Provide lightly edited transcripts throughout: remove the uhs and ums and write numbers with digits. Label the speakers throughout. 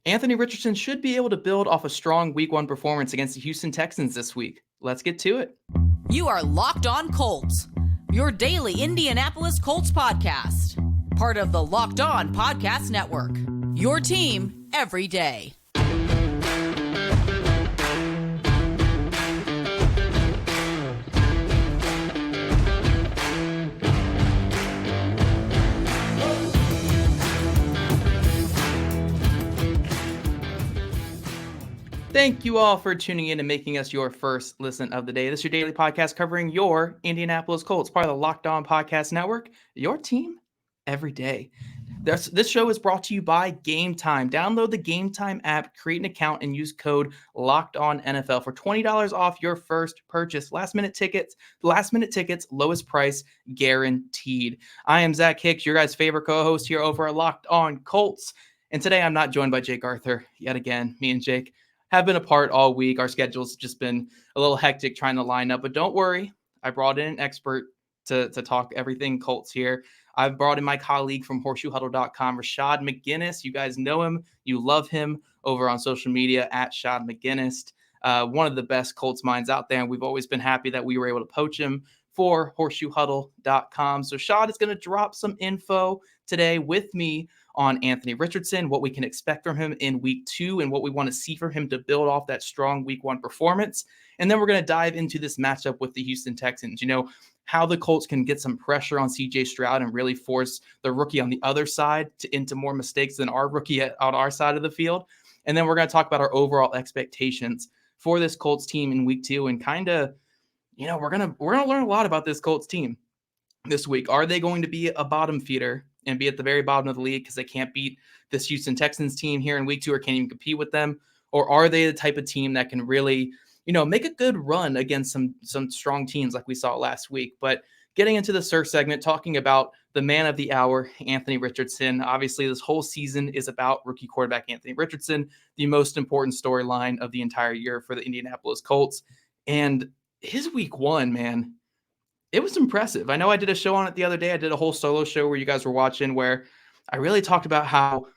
Speaker 1: Anthony Richardson should be able to build off a strong Week 1 performance against the Houston Texans this week. Let's get to it.
Speaker 2: You are Locked On Colts, your daily Indianapolis Colts podcast. Part of the Locked On Podcast Network, your team every day.
Speaker 1: Thank you all for tuning in and making us your first listen of the day. This is your daily podcast covering your Indianapolis Colts, part of the Locked On Podcast Network, your team every day. This show is brought to you by Gametime. Download the Gametime app, create an account, and use code LOCKEDONNFL for $20 off your first purchase. Last minute tickets, lowest price guaranteed. I am Zach Hicks, your guys' favorite co-host here over at Locked On Colts. And today I'm not joined by Jake Arthur yet again. Me and Jake have been apart all week. Our schedule's just been a little hectic trying to line up, but don't worry. I brought in an expert to talk everything Colts here. I've brought in my colleague from horseshoehuddle.com, Shaad McGinnis. You guys know him. You love him over on social media at Shaad McGinnis. One of the best Colts minds out there, and we've always been happy that we were able to poach him for horseshoehuddle.com. So Shaad is going to drop some info today with me on Anthony Richardson, what we can expect from him in week 2 and what we want to see from him to build off that strong week 1 performance. And then we're going to dive into this matchup with the Houston Texans. You know, how the Colts can get some pressure on CJ Stroud and really force the rookie on the other side into more mistakes than our rookie on our side of the field. And then we're going to talk about our overall expectations for this Colts team in week 2 and kind of, you know, we're going to learn a lot about this Colts team this week. Are they going to be a bottom feeder and be at the very bottom of the league because they can't beat this Houston Texans team here in week 2 or can't even compete with them? Or are they the type of team that can really, you know, make a good run against some strong teams like we saw last week? But getting into the surf segment, talking about the man of the hour, Anthony Richardson. Obviously, this whole season is about rookie quarterback Anthony Richardson, the most important storyline of the entire year for the Indianapolis Colts. And his week 1, man, it was impressive. I know I did a show on it the other day. I did a whole solo show where you guys were watching where I really talked about how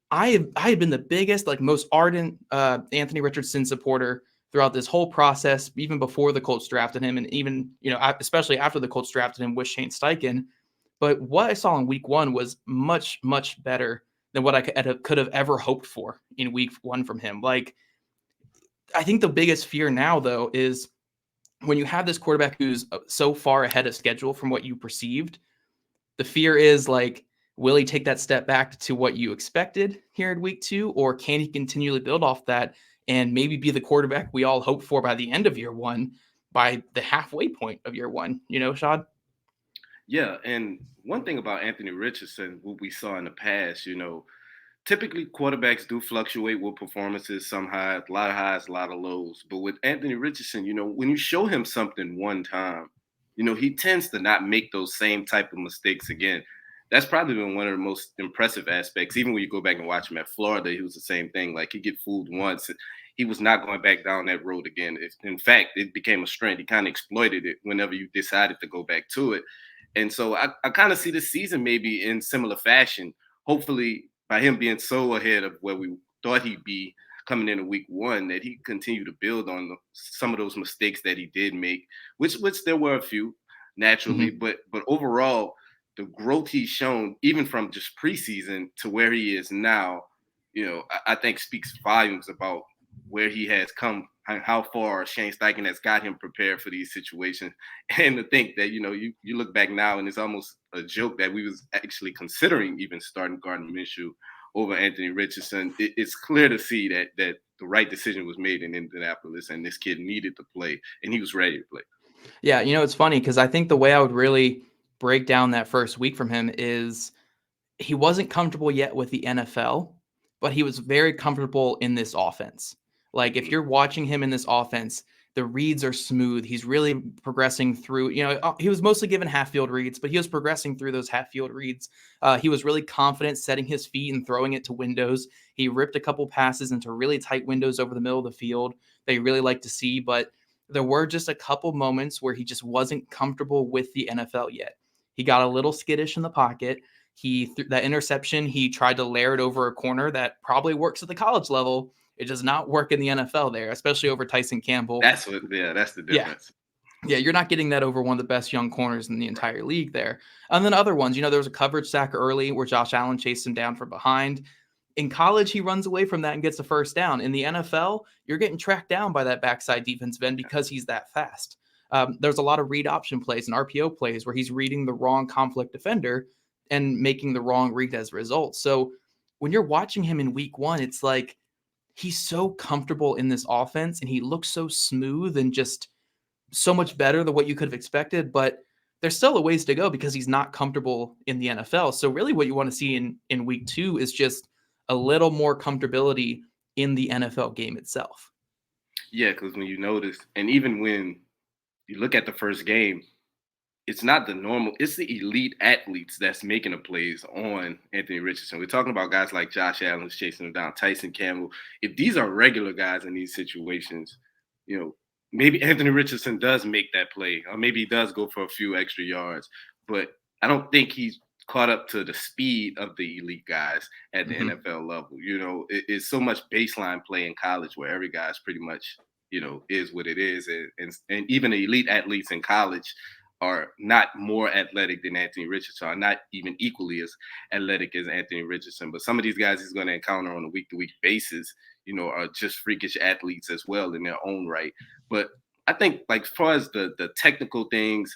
Speaker 1: I had been the biggest, most ardent Anthony Richardson supporter throughout this whole process, even before the Colts drafted him, and even, you know, especially after the Colts drafted him with Shane Steichen. But what I saw in week 1 was much, much better than what I could have ever hoped for in week 1 from him. Like, I think the biggest fear now, though, is when you have this quarterback who's so far ahead of schedule from what you perceived, the fear is will he take that step back to what you expected here in week 2, or can he continually build off that and maybe be the quarterback we all hope for by the end of year 1, by the halfway point of year 1, you know, Shaad?
Speaker 3: Yeah, and one thing about Anthony Richardson, what we saw in the past, you know, typically quarterbacks do fluctuate with performances, some highs, a lot of highs, a lot of lows. But with Anthony Richardson, you know, when you show him something one time, you know, he tends to not make those same type of mistakes again. That's probably been one of the most impressive aspects. Even when you go back and watch him at Florida, he was the same thing. Like, he'd get fooled once. He was not going back down that road again. In fact, it became a strength. He kind of exploited it whenever you decided to go back to it. And so I kind of see this season maybe in similar fashion. Hopefully, by him being so ahead of where we thought he'd be coming into week 1, that he continued to build on some of those mistakes that he did make, which there were a few naturally, but overall, the growth he's shown, even from just preseason to where he is now, you know, I think speaks volumes about where he has come and how far Shane Steichen has got him prepared for these situations. And to think that, you know, you look back now and it's almost a joke that we was actually considering even starting Gardner Minshew over Anthony Richardson. It's clear to see that the right decision was made in Indianapolis, and this kid needed to play, and he was ready to play.
Speaker 1: Yeah, you know, it's funny because I think the way I would really break down that first week from him is he wasn't comfortable yet with the NFL, but he was very comfortable in this offense. Like, if you're watching him in this offense, the reads are smooth. He's really progressing through, you know, he was mostly given half-field reads, but he was progressing through those half-field reads. He was really confident setting his feet and throwing it to windows. He ripped a couple passes into really tight windows over the middle of the field that you really like to see, but there were just a couple moments where he just wasn't comfortable with the NFL yet. He got a little skittish in the pocket. That interception, he tried to layer it over a corner that probably works at the college level. It does not work in the NFL there, especially over Tyson Campbell.
Speaker 3: That's the difference.
Speaker 1: Yeah, you're not getting that over one of the best young corners in the entire league there. And then other ones, there was a coverage sack early where Josh Allen chased him down from behind. In college, he runs away from that and gets a first down. In the NFL, you're getting tracked down by that backside defensive end because he's that fast. There's a lot of read option plays and RPO plays where he's reading the wrong conflict defender and making the wrong read as a result. So when you're watching him in week one, it's like he's so comfortable in this offense and he looks so smooth and just so much better than what you could have expected, but there's still a ways to go because he's not comfortable in the NFL. So really what you want to see in week two is just a little more comfortability in the NFL game itself.
Speaker 3: Yeah, because when you notice, and even when you look at the first game, it's not the normal, it's the elite athletes that's making the plays on Anthony Richardson. We're talking about guys like Josh Allen chasing him down, Tyson Campbell. If these are regular guys in these situations, maybe Anthony Richardson does make that play, or maybe he does go for a few extra yards, but I don't think he's caught up to the speed of the elite guys at the NFL level. It's so much baseline play in college where every guy's pretty much, is what it is. And even the elite athletes in college are not more athletic than Anthony Richardson, are not even equally as athletic as Anthony Richardson. But some of these guys he's going to encounter on a week-to-week basis, are just freakish athletes as well in their own right. But I think, like, as far as the technical things,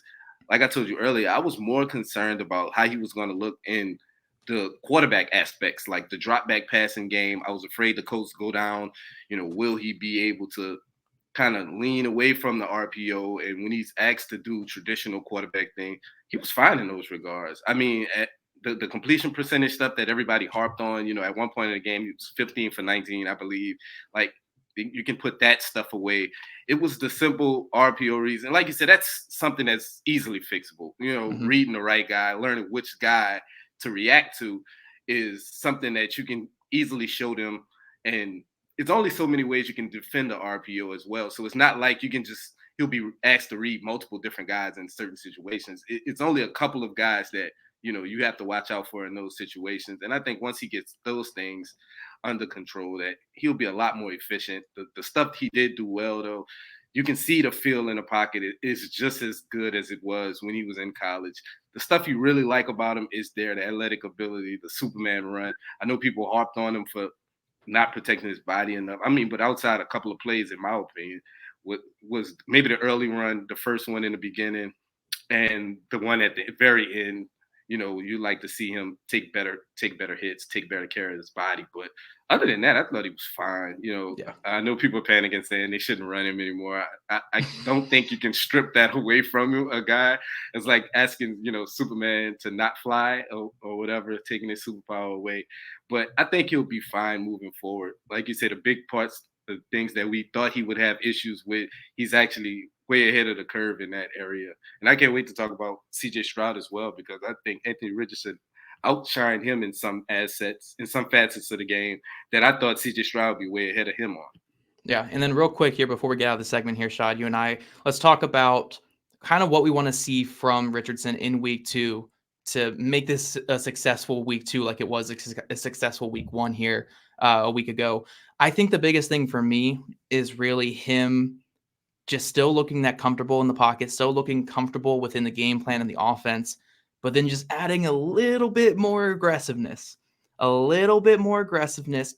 Speaker 3: like I told you earlier, I was more concerned about how he was going to look in the quarterback aspects, like the drop back passing game. I was afraid the Colts go down. Will he be able to kind of lean away from the RPO? And when he's asked to do traditional quarterback thing, he was fine in those regards. I mean, the completion percentage stuff that everybody harped on, at one point in the game, he was 15 for 19, I believe. Like, you can put that stuff away. It was the simple RPO reason. Like you said, that's something that's easily fixable. Reading the right guy, learning which guy to react to is something that you can easily show them. And it's only so many ways you can defend the RPO as well. So it's not like he'll be asked to read multiple different guys in certain situations. It's only a couple of guys that, you have to watch out for in those situations. And I think once he gets those things under control, that he'll be a lot more efficient. The stuff he did do well, though, you can see the feel in the pocket is just as good as it was when he was in college. The stuff you really like about him is there, the athletic ability, the Superman run. I know people harped on him for not protecting his body enough. I mean, but outside a couple of plays, in my opinion, was maybe the early run, the first one in the beginning, and the one at the very end. You like to see him take better hits, take better care of his body. But other than that, I thought he was fine.
Speaker 1: Yeah.
Speaker 3: I know people are panicking saying they shouldn't run him anymore. I don't think you can strip that away from him. A guy, it's like asking, Superman to not fly or whatever, taking his superpower away. But I think he'll be fine moving forward. Like you said, the big parts, the things that we thought he would have issues with, he's actually way ahead of the curve in that area. And I can't wait to talk about CJ Stroud as well, because I think Anthony Richardson outshined him in some facets of the game that I thought CJ Stroud would be way ahead of him on.
Speaker 1: Yeah. And then real quick here, before we get out of the segment here, Shaad, you and I, let's talk about kind of what we want to see from Richardson in week two to make this a successful week two, like it was a successful week one here a week ago. I think the biggest thing for me is really him just still looking that comfortable in the pocket, still looking comfortable within the game plan and the offense, but then just adding a little bit more aggressiveness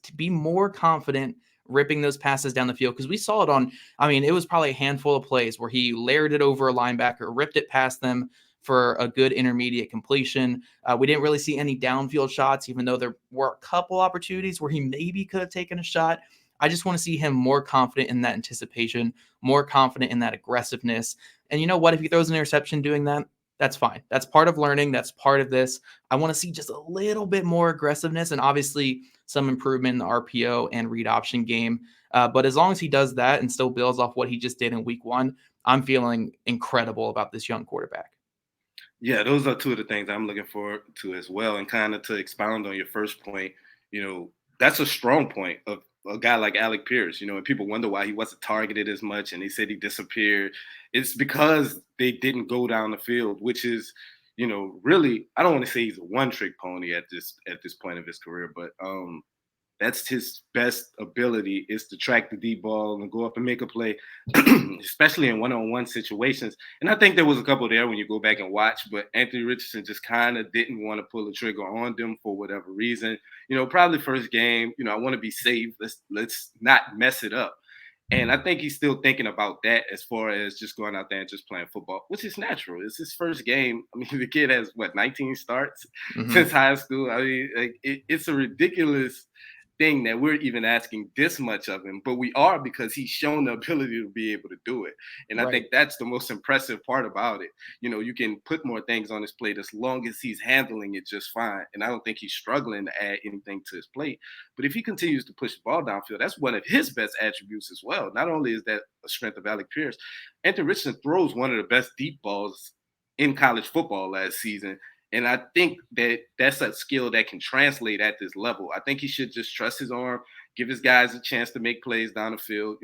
Speaker 1: to be more confident ripping those passes down the field. Because we saw it it was probably a handful of plays where he layered it over a linebacker, ripped it past them for a good intermediate completion. We didn't really see any downfield shots, even though there were a couple opportunities where he maybe could have taken a shot. I just want to see him more confident in that anticipation, more confident in that aggressiveness. And you know what? If he throws an interception doing that, that's fine. That's part of learning. That's part of this. I want to see just a little bit more aggressiveness and obviously some improvement in the RPO and read option game. But as long as he does that and still builds off what he just did in week one, I'm feeling incredible about this young quarterback.
Speaker 3: Yeah, those are two of the things I'm looking forward to as well. And kind of to expound on your first point, that's a strong point of a guy like Alec Pierce, and people wonder why he wasn't targeted as much and they said he disappeared. It's because they didn't go down the field, which is, really, I don't want to say he's a one-trick pony at this point of his career, but that's his best ability is to track the deep ball and go up and make a play, especially in one-on-one situations. And I think there was a couple there when you go back and watch, but Anthony Richardson just kind of didn't want to pull the trigger on them for whatever reason. Probably first game, I want to be safe. Let's not mess it up. And I think he's still thinking about that as far as just going out there and just playing football, which is natural. It's his first game. I mean, the kid has 19 starts since high school. I mean, it's a ridiculous thing that we're even asking this much of him, but we are because he's shown the ability to be able to do it. And I think that's the most impressive part about it. You can put more things on his plate as long as he's handling it just fine. And I don't think he's struggling to add anything to his plate. But if he continues to push the ball downfield, that's one of his best attributes as well. Not only is that a strength of Alec Pierce, Anthony Richardson throws one of the best deep balls in college football last season. And I think that that's a skill that can translate at this level. I think he should just trust his arm, give his guys a chance to make plays down the field.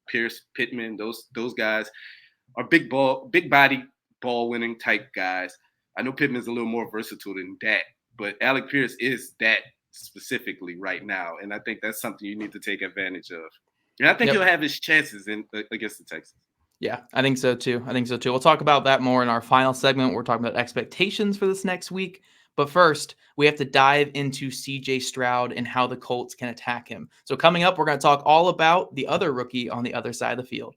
Speaker 3: Pierce, Pittman, those guys are big body ball winning type guys. I know Pittman's a little more versatile than that, but Alec Pierce is that specifically right now. And I think that's something you need to take advantage of. And I think he'll have his chances against the Texans.
Speaker 1: Yeah, I think so too. We'll talk about that more in our final segment. We're talking about expectations for this next week. But first, we have to dive into CJ Stroud and how the Colts can attack him. So coming up, we're going to talk all about the other rookie on the other side of the field.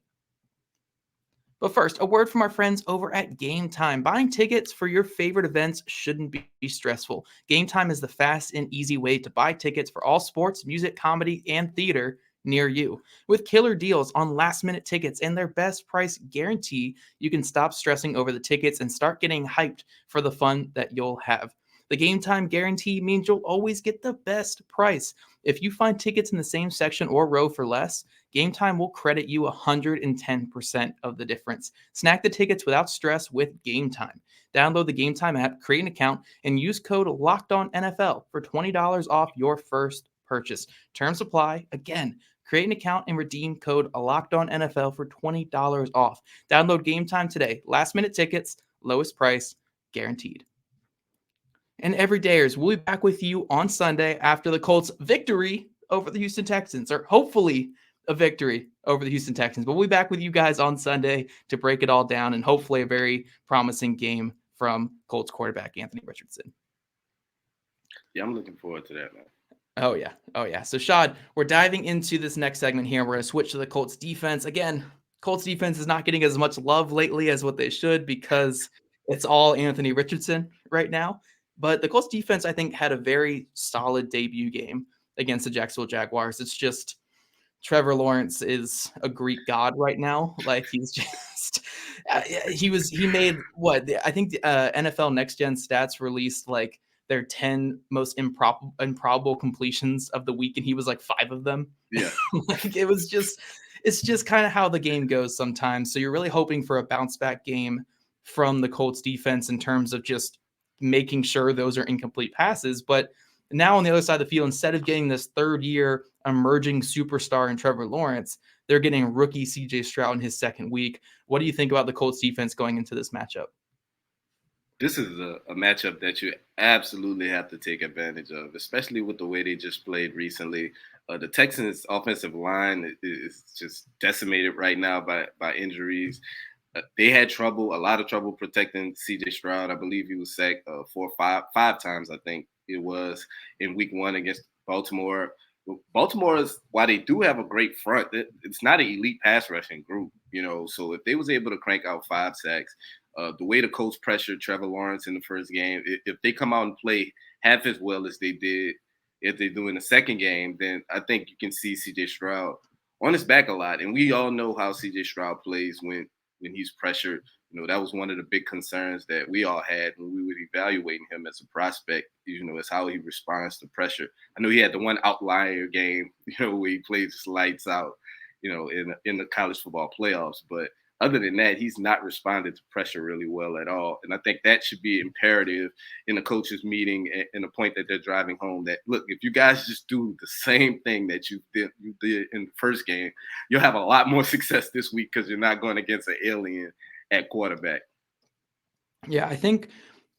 Speaker 1: But first, a word from our friends over at Gametime. Buying tickets for your favorite events shouldn't be stressful. Gametime is the fast and easy way to buy tickets for all sports, music, comedy, and theater near you. With killer deals on last-minute tickets and their best price guarantee, you can stop stressing over the tickets and start getting hyped for the fun that you'll have. The Gametime guarantee means you'll always get the best price. If you find tickets in the same section or row for less, Gametime will credit you 110% of the difference. Snack the tickets without stress with Gametime. Download the Gametime app, create an account, and use code LOCKEDONNFL for $20 off your first purchase. Terms apply. Again, create an account and redeem code LOCKEDONNFL for $20 off. Download Gametime today. Last minute tickets, lowest price, guaranteed. And everydayers, we'll be back with you on Sunday after the Colts' victory over the Houston Texans, or hopefully a victory over the Houston Texans. But we'll be back with you guys on Sunday to break it all down and hopefully a very promising game from Colts quarterback Anthony Richardson.
Speaker 3: Yeah, I'm looking forward to that, man.
Speaker 1: Oh, yeah. So, Shaad, we're diving into this next segment here. We're going to switch to the Colts defense. Again, Colts defense is not getting as much love lately as what they should because it's all Anthony Richardson right now. But the Colts defense, I think, had a very solid debut game against the Jacksonville Jaguars. It's just Trevor Lawrence is a Greek god right now. Like, he's just he made what I think the NFL Next Gen Stats released like their 10 most improbable completions of the week, and he was like 5 of them.
Speaker 3: Yeah.
Speaker 1: Like, it's just kind of how the game goes sometimes. So you're really hoping for a bounce back game from the Colts defense in terms of just making sure those are incomplete passes. But now on the other side of the field, instead of getting this third-year emerging superstar in Trevor Lawrence, they're getting rookie CJ Stroud in his second week. What do you think about the Colts defense going into this matchup?
Speaker 3: This is a matchup that you absolutely have to take advantage of, especially with the way they just played recently. The Texans' offensive line is just decimated right now by injuries. They had a lot of trouble protecting C.J. Stroud. I believe he was sacked 5 times, I think it was, in week 1 against Baltimore. Baltimore is, while they do have a great front, it's not an elite pass rushing group, So if they was able to crank out 5 sacks, the way the Colts pressured Trevor Lawrence in the first game, if they come out and play half as well as they did, if they do in the second game, then I think you can see C.J. Stroud on his back a lot. And we all know how C.J. Stroud plays when he's pressured. That was one of the big concerns that we all had when we were evaluating him as a prospect, is how he responds to pressure. I know he had the one outlier game, where he plays his lights out, in the college football playoffs. But other than that, he's not responded to pressure really well at all. And I think that should be imperative in the coaches' meeting and the point that they're driving home that, look, if you guys just do the same thing that you did in the first game, you'll have a lot more success this week because you're not going against an alien at quarterback.
Speaker 1: Yeah, I think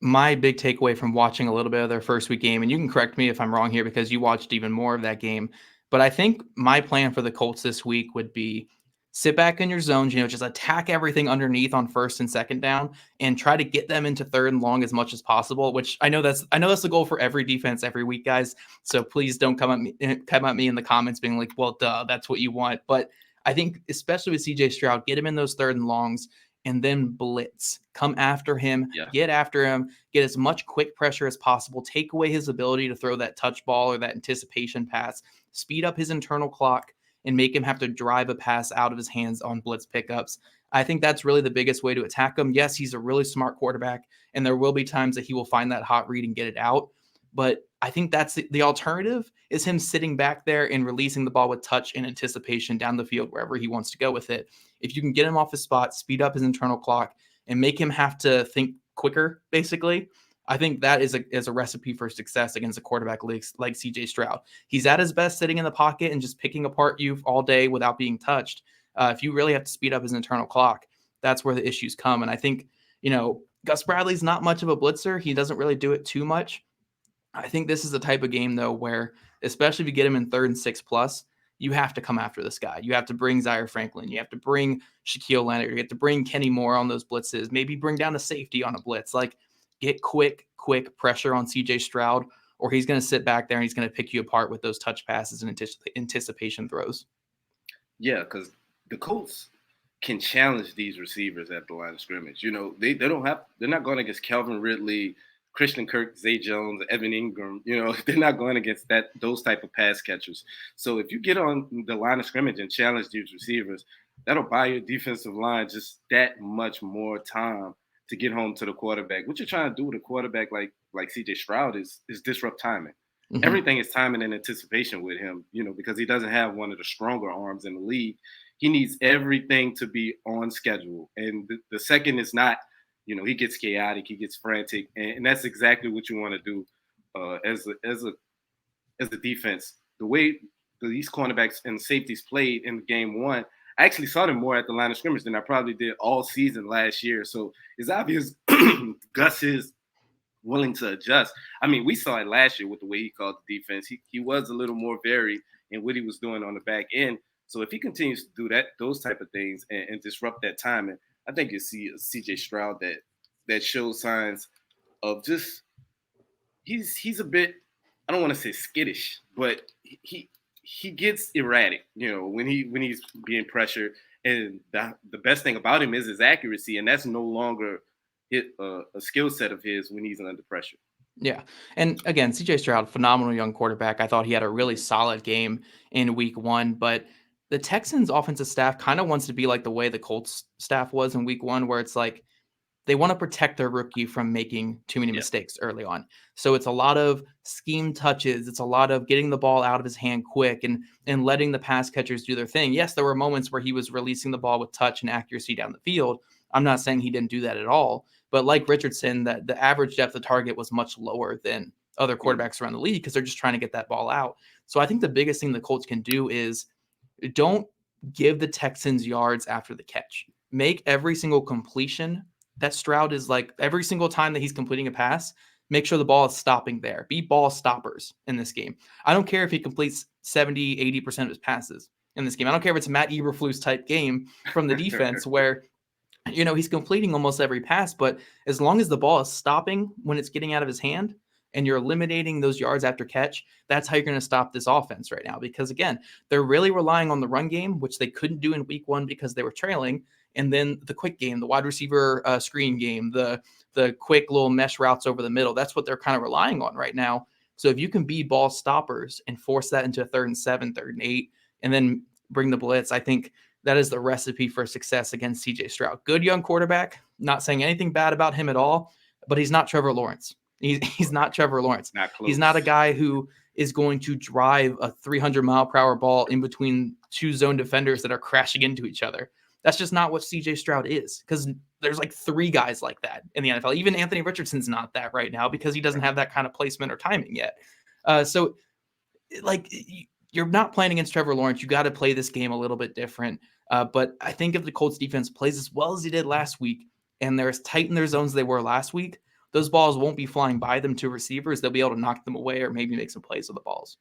Speaker 1: my big takeaway from watching a little bit of their first week game, and you can correct me if I'm wrong here because you watched even more of that game, but I think my plan for the Colts this week would be sit back in your zones, just attack everything underneath on first and second down and try to get them into third and long as much as possible, which I know that's the goal for every defense every week, guys. So please don't come at me in the comments being like, well, duh, that's what you want. But I think especially with CJ Stroud, get him in those third and longs and then blitz. Come after him, get after him, get as much quick pressure as possible, take away his ability to throw that touch ball or that anticipation pass, speed up his internal clock, and make him have to drive a pass out of his hands on blitz pickups. I think that's really the biggest way to attack him. Yes, he's a really smart quarterback, and there will be times that he will find that hot read and get it out. But I think that's the alternative is him sitting back there and releasing the ball with touch and anticipation down the field wherever he wants to go with it. If you can get him off his spot, speed up his internal clock, and make him have to think quicker, basically, I think that is a recipe for success against a quarterback like CJ Stroud. He's at his best sitting in the pocket and just picking apart you all day without being touched. If you really have to speed up his internal clock, that's where the issues come. And I think, Gus Bradley's not much of a blitzer. He doesn't really do it too much. I think this is the type of game, though, where especially if you get him in 3rd and 6+, you have to come after this guy. You have to bring Zaire Franklin. You have to bring Shaquille Leonard. You have to bring Kenny Moore on those blitzes. Maybe bring down a safety on a blitz. Like, get quick pressure on CJ Stroud, or he's going to sit back there and he's going to pick you apart with those touch passes and anticipation throws.
Speaker 3: Yeah, because the Colts can challenge these receivers at the line of scrimmage. They're not going against Calvin Ridley, Christian Kirk, Zay Jones, Evan Ingram. They're not going against those type of pass catchers. So if you get on the line of scrimmage and challenge these receivers, that'll buy your defensive line just that much more time to get home to the quarterback. What you're trying to do with a quarterback like CJ Stroud is disrupt timing. Mm-hmm. Everything is timing and anticipation with him, because he doesn't have one of the stronger arms in the league. He needs everything to be on schedule. And the second is not, he gets chaotic, he gets frantic, and that's exactly what you want to do as a defense. The way these cornerbacks and safeties played in game one, I actually saw them more at the line of scrimmage than I probably did all season last year. So it's obvious Gus is willing to adjust. I mean, we saw it last year with the way he called the defense. He was a little more varied in what he was doing on the back end. So if he continues to do those type of things and disrupt that timing, I think you see a CJ Stroud that shows signs of just he's a bit, I don't want to say skittish, but he gets erratic, when he's being pressured. And the best thing about him is his accuracy, and that's no longer a skill set of his when he's under pressure.
Speaker 1: Yeah. And again, CJ Stroud, phenomenal young quarterback. I thought he had a really solid game in week 1, but the Texans offensive staff kind of wants to be like the way the Colts staff was in week 1, where it's like they want to protect their rookie from making too many mistakes early on. So it's a lot of scheme touches. It's a lot of getting the ball out of his hand quick and letting the pass catchers do their thing. Yes, there were moments where he was releasing the ball with touch and accuracy down the field. I'm not saying he didn't do that at all. But like Richardson, that the average depth of target was much lower than other quarterbacks around the league because they're just trying to get that ball out. So I think the biggest thing the Colts can do is don't give the Texans yards after the catch. Make every single completion that Stroud is like, every single time that he's completing a pass, make sure the ball is stopping there. Be ball stoppers in this game. I don't care if he completes 70, 80% of his passes in this game. I don't care if it's Matt Eberflus type game from the defense where, he's completing almost every pass, but as long as the ball is stopping when it's getting out of his hand and you're eliminating those yards after catch, that's how you're going to stop this offense right now. Because again, they're really relying on the run game, which they couldn't do in week 1 because they were trailing. And then the quick game, the wide receiver screen game, the quick little mesh routes over the middle, that's what they're kind of relying on right now. So if you can be ball stoppers and force that into a 3rd and 7, 3rd and 8, and then bring the blitz, I think that is the recipe for success against CJ Stroud. Good young quarterback, not saying anything bad about him at all, but he's not Trevor Lawrence. He's not Trevor Lawrence. He's not a guy who is going to drive a 300-mile-per-hour ball in between 2 zone defenders that are crashing into each other. That's just not what CJ Stroud is, because there's like 3 guys like that in the NFL. Even Anthony Richardson's not that right now because he doesn't have that kind of placement or timing yet. So you're not playing against Trevor Lawrence. You got to play this game a little bit different. But I think if the Colts defense plays as well as he did last week, and they're as tight in their zones as they were last week, those balls won't be flying by them to receivers. They'll be able to knock them away or maybe make some plays with the balls.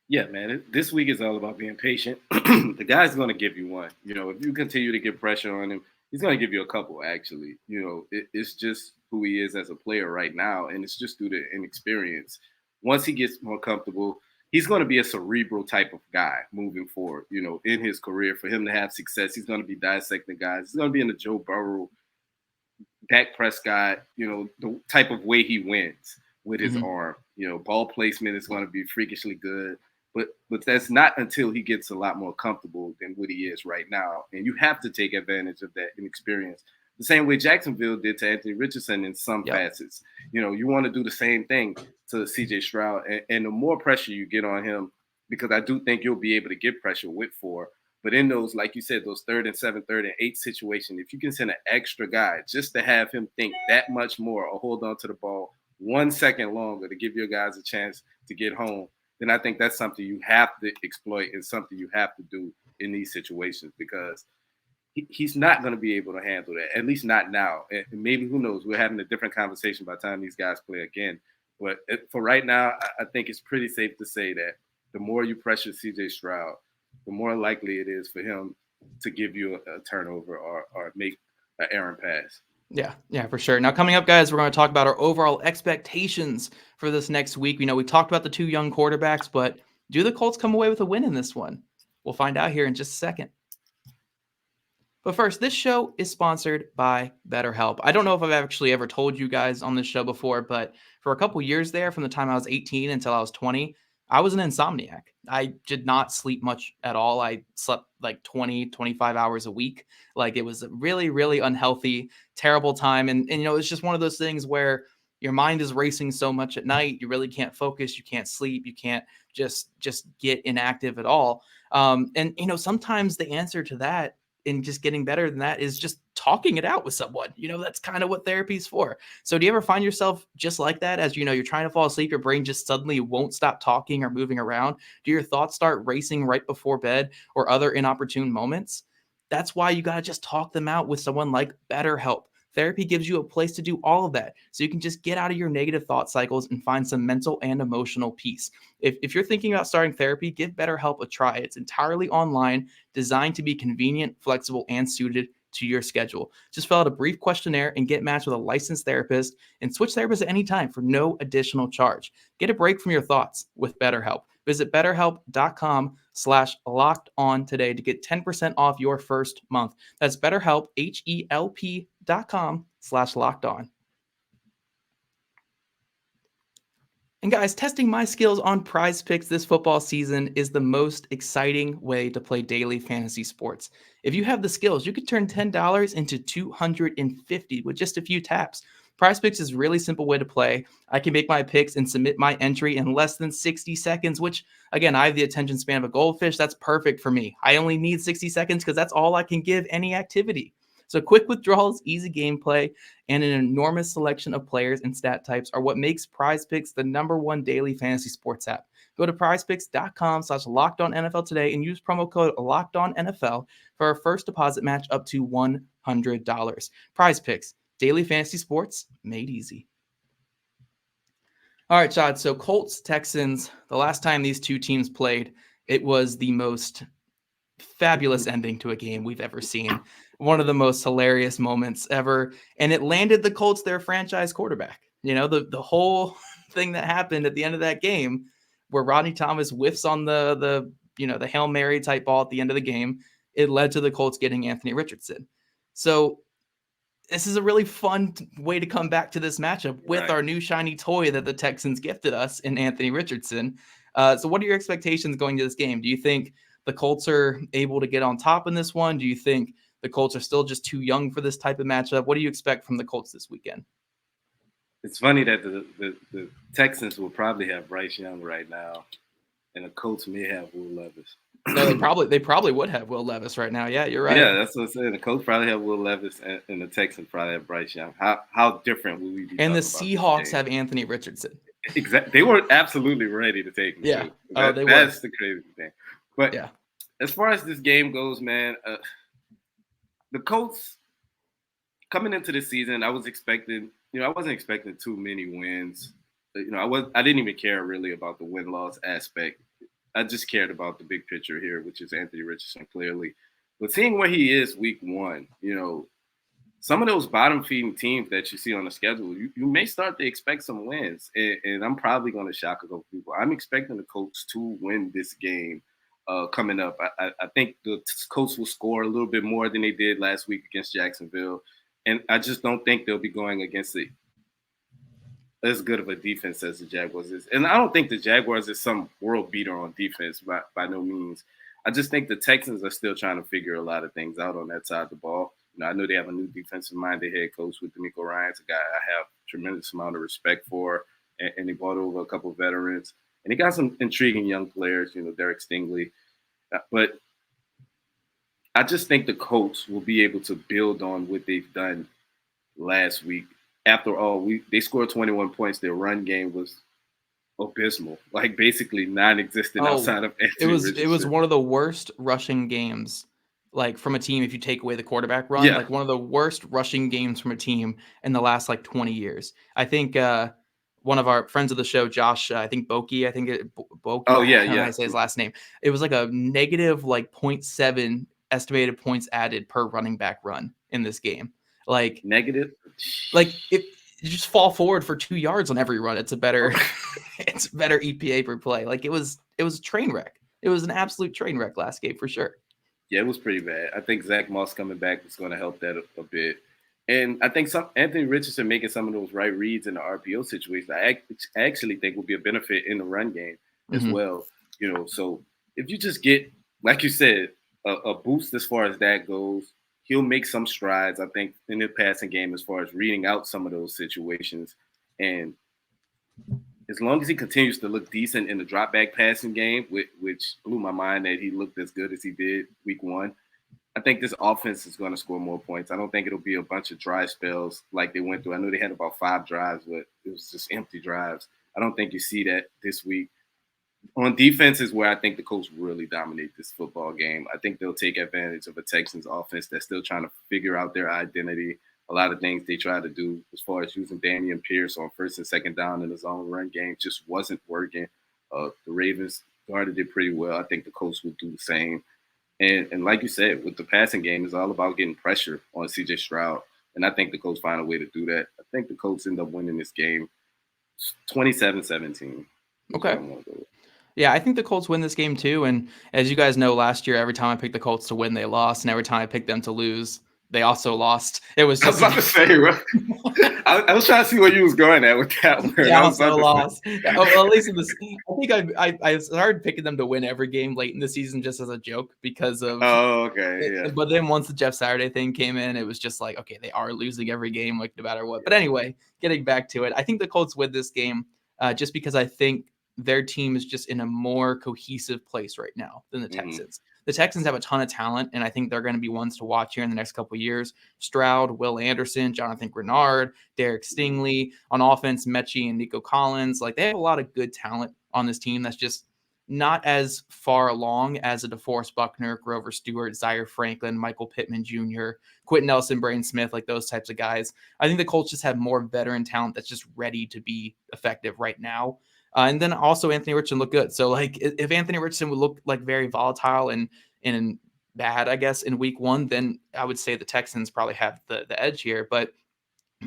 Speaker 3: Yeah, man, this week is all about being patient. The guy's going to give you one. If you continue to get pressure on him, he's going to give you a couple, actually. It's just who he is as a player right now, and it's just due to inexperience. Once he gets more comfortable, he's going to be a cerebral type of guy moving forward, in his career. For him to have success, he's going to be dissecting guys. He's going to be in the Joe Burrow, Dak Prescott, the type of way he wins with his arm. Ball placement is going to be freakishly good. But that's not until he gets a lot more comfortable than what he is right now. And you have to take advantage of that inexperience. The same way Jacksonville did to Anthony Richardson in some facets. You want to do the same thing to C.J. Stroud. And the more pressure you get on him, because I do think you'll be able to get pressure with 4. But in those, like you said, those 3rd and 7, 3rd and 8 situations, if you can send an extra guy just to have him think that much more or hold on to the ball 1 second longer to give your guys a chance to get home, then I think that's something you have to exploit and something you have to do in these situations, because he's not going to be able to handle that, at least not now. And maybe, who knows, we're having a different conversation by the time these guys play again. But for right now, I think it's pretty safe to say that the more you pressure C.J. Stroud, the more likely it is for him to give you a turnover or make an errant pass.
Speaker 1: Yeah, for sure. Now, coming up, guys, we're going to talk about our overall expectations for this next week. We talked about the 2 young quarterbacks, but do the Colts come away with a win in this one? We'll find out here in just a second. But first, this show is sponsored by BetterHelp. I don't know if I've actually ever told you guys on this show before, but for a couple years there, from the time I was 18 until I was 20, I was an insomniac. I did not sleep much at all. I slept like 20, 25 hours a week. Like, it was a really, really unhealthy, terrible time. And it's just one of those things where your mind is racing so much at night. You really can't focus. You can't sleep. You can't just get inactive at all. And sometimes the answer to that, and just getting better than that, is just talking it out with someone. That's kind of what therapy's for. So do you ever find yourself just like that? As you're trying to fall asleep, your brain just suddenly won't stop talking or moving around? Do your thoughts start racing right before bed or other inopportune moments? That's why you got to just talk them out with someone like BetterHelp. Therapy gives you a place to do all of that, so you can just get out of your negative thought cycles and find some mental and emotional peace. If you're thinking about starting therapy, give BetterHelp a try. It's entirely online, designed to be convenient, flexible, and suited to your schedule. Just fill out a brief questionnaire and get matched with a licensed therapist, and switch therapists at any time for no additional charge. Get a break from your thoughts with BetterHelp. Visit BetterHelp.com/LockedOn today to get 10% off your first month. That's BetterHelp, HELP.com/LockedOn. And guys, testing my skills on PrizePicks this football season is the most exciting way to play daily fantasy sports. If you have the skills, you could turn $10 into $250 with just a few taps. PrizePicks is a really simple way to play. I can make my picks and submit my entry in less than 60 seconds, which, again, I have the attention span of a goldfish. That's perfect for me. I only need 60 seconds because that's all I can give any activity. So quick withdrawals, easy gameplay, and an enormous selection of players and stat types are what makes PrizePicks the #1 daily fantasy sports app. Go to prizepicks.com/LockedOnNFL today and use promo code LockedOnNFL for a first deposit match up to $100. PrizePicks, daily fantasy sports made easy. All right, Shaad. So Colts, Texans, the last time these two teams played, it was the most fabulous ending to a game we've ever seen. One of the most hilarious moments ever. And it landed the Colts their franchise quarterback. The whole thing that happened at the end of that game, where Rodney Thomas whiffs on the Hail Mary type ball at the end of the game, it led to the Colts getting Anthony Richardson. So this is a really fun way to come back to this matchup with our new shiny toy that the Texans gifted us in Anthony Richardson. So what are your expectations going to this game? Do you think the Colts are able to get on top in this one? Do you think the Colts are still just too young for this type of matchup? What do you expect from the Colts this weekend?
Speaker 3: It's funny that the Texans will probably have Bryce Young right now, and the Colts may have Will Levis.
Speaker 1: No, they probably would have Will Levis right now. Yeah, you're right.
Speaker 3: Yeah, that's what I'm saying. The Colts probably have Will Levis, and the Texans probably have Bryce Young. How different will we be?
Speaker 1: And the Seahawks have Anthony Richardson.
Speaker 3: Exactly. They were absolutely ready to take him.
Speaker 1: Yeah.
Speaker 3: Too.
Speaker 1: They were.
Speaker 3: That's the crazy thing. But
Speaker 1: yeah,
Speaker 3: as far as this game goes, man, the Colts coming into the season, I was expecting I wasn't expecting too many wins. I didn't even care really about the win-loss aspect. I just cared about the big picture here, which is Anthony Richardson clearly. But seeing where he is week one, some of those bottom feeding teams that you see on the schedule, you may start to expect some wins. And I'm probably going to shock a couple people. I'm expecting the Colts to win this game coming up. I think the Colts will score a little bit more than they did last week against Jacksonville. And I just don't think they'll be going against as good of a defense as the Jaguars is. And I don't think the Jaguars is some world beater on defense by no means. I just think the Texans are still trying to figure a lot of things out on that side of the ball. I know they have a new defensive-minded head coach with D'Amico Ryans, a guy I have a tremendous amount of respect for, and they brought over a couple of veterans. And they got some intriguing young players, Derek Stingley. But I just think the Colts will be able to build on what they've done last week. After all, they scored 21 points. Their run game was abysmal, like basically non-existent outside of Anthony Richardson.
Speaker 1: It was one of the worst rushing games, like from a team, if you take away the quarterback run, like one of the worst rushing games from a team in the last 20 years. I think one of our friends of the show, Josh, I think Boki, Boki.
Speaker 3: Oh, yeah,
Speaker 1: yeah. I say his last name. It was like a negative 0.7 estimated points added per running back run in this game. Like
Speaker 3: negative?
Speaker 1: Like if you just fall forward for 2 yards on every run, it's a better it's a better EPA per play. Like it was a train wreck. It was an absolute train wreck last game for sure.
Speaker 3: Yeah, it was pretty bad. I think Zach Moss coming back is going to help that a bit. And I think Anthony Richardson making some of those right reads in the RPO situation, I actually think will be a benefit in the run game as well. So if you just get, like you said, a boost as far as that goes, he'll make some strides, I think, in the passing game as far as reading out some of those situations. And as long as he continues to look decent in the drop back passing game, which blew my mind that he looked as good as he did week one, I think this offense is going to score more points. I don't think it'll be a bunch of dry spells like they went through. I know they had about 5 drives, but it was just empty drives. I don't think you see that this week. On defense is where I think the Colts really dominate this football game. I think they'll take advantage of a Texans offense that's still trying to figure out their identity. A lot of things they try to do as far as using Dameon Pierce on first and second down in his own run game just wasn't working. The Ravens guarded it pretty well. I think the Colts will do the same. And like you said, with the passing game, it's all about getting pressure on C.J. Stroud. And I think the Colts find a way to do that. I think the Colts end up winning this game 27-17.
Speaker 1: Okay. Yeah, I think the Colts win this game too. And as you guys know, last year, every time I picked the Colts to win, they lost. And every time I picked them to lose, they also lost. It was just
Speaker 3: I was about to say, I was trying to see where you was going at with that one.
Speaker 1: Yeah, I also lost. Well, at least in this, I think I started picking them to win every game late in the season just as a joke because of.
Speaker 3: Oh, okay, yeah.
Speaker 1: But then once the Jeff Saturday thing came in, it was just like, okay, they are losing every game, like no matter what. But anyway, getting back to it, I think the Colts win this game just because I think their team is just in a more cohesive place right now than the Texans. The Texans have a ton of talent, and I think they're going to be ones to watch here in the next couple of years. Stroud, Will Anderson, Jonathan Grenard, Derek Stingley. On offense, Mechie and Nico Collins. Like, they have a lot of good talent on this team that's just not as far along as a DeForest Buckner, Grover Stewart, Zaire Franklin, Michael Pittman Jr., Quentin Nelson, Braden Smith, like those types of guys. I think the Colts just have more veteran talent that's just ready to be effective right now. And then also Anthony Richardson looked good. So like if Anthony Richardson would look like very volatile and bad, I guess, in week one, then I would say the Texans probably have the edge here. But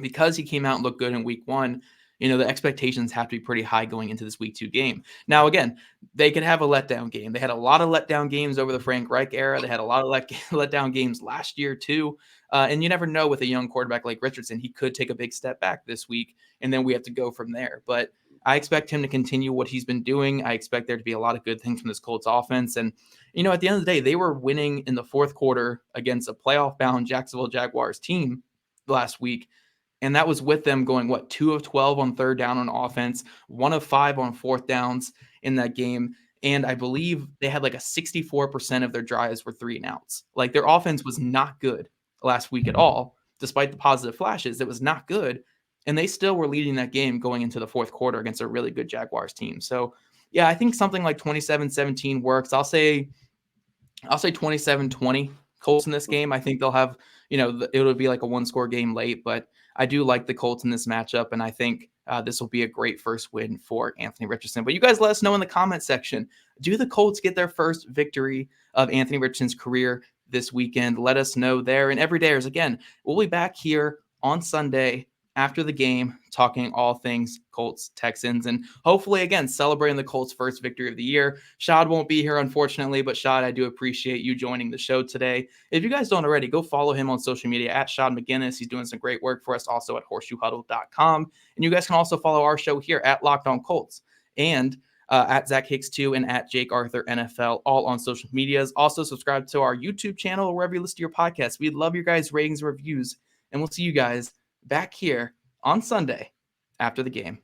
Speaker 1: because he came out and looked good in week one, the expectations have to be pretty high going into this week 2 game. Now, again, they could have a letdown game. They had a lot of letdown games over the Frank Reich era. They had a lot of letdown games last year too. And you never know with a young quarterback like Richardson, he could take a big step back this week, and then we have to go from there. But I expect him to continue what he's been doing. I expect there to be a lot of good things from this Colts offense. And, at the end of the day, they were winning in the fourth quarter against a playoff-bound Jacksonville Jaguars team last week. And that was with them going, 2 of 12 on third down on offense, 1 of 5 on fourth downs in that game. And I believe they had like a 64% of their drives were 3 and outs. Like their offense was not good last week at all, despite the positive flashes. It was not good. And they still were leading that game going into the fourth quarter against a really good Jaguars team. So, yeah, I think something like 27-17 works. I'll say 27-20 Colts in this game. I think they'll have, it'll be like a 1-score game late, but I do like the Colts in this matchup, and I think this will be a great first win for Anthony Richardson. But you guys let us know in the comment section, do the Colts get their first victory of Anthony Richardson's career this weekend? Let us know there. And everydayers, again, we'll be back here on Sunday after the game, talking all things Colts, Texans, and hopefully, again, celebrating the Colts' first victory of the year. Shaad won't be here, unfortunately, but Shaad, I do appreciate you joining the show today. If you guys don't already, go follow him on social media at Shaad McGinnis. He's doing some great work for us, also at horseshoehuddle.com. And you guys can also follow our show here at Locked On Colts and at Zach Hicks 2 and at Jake Arthur NFL, all on social medias. Also, subscribe to our YouTube channel or wherever you listen to your podcasts. We'd love your guys' ratings and reviews, and we'll see you guys back here on Sunday after the game.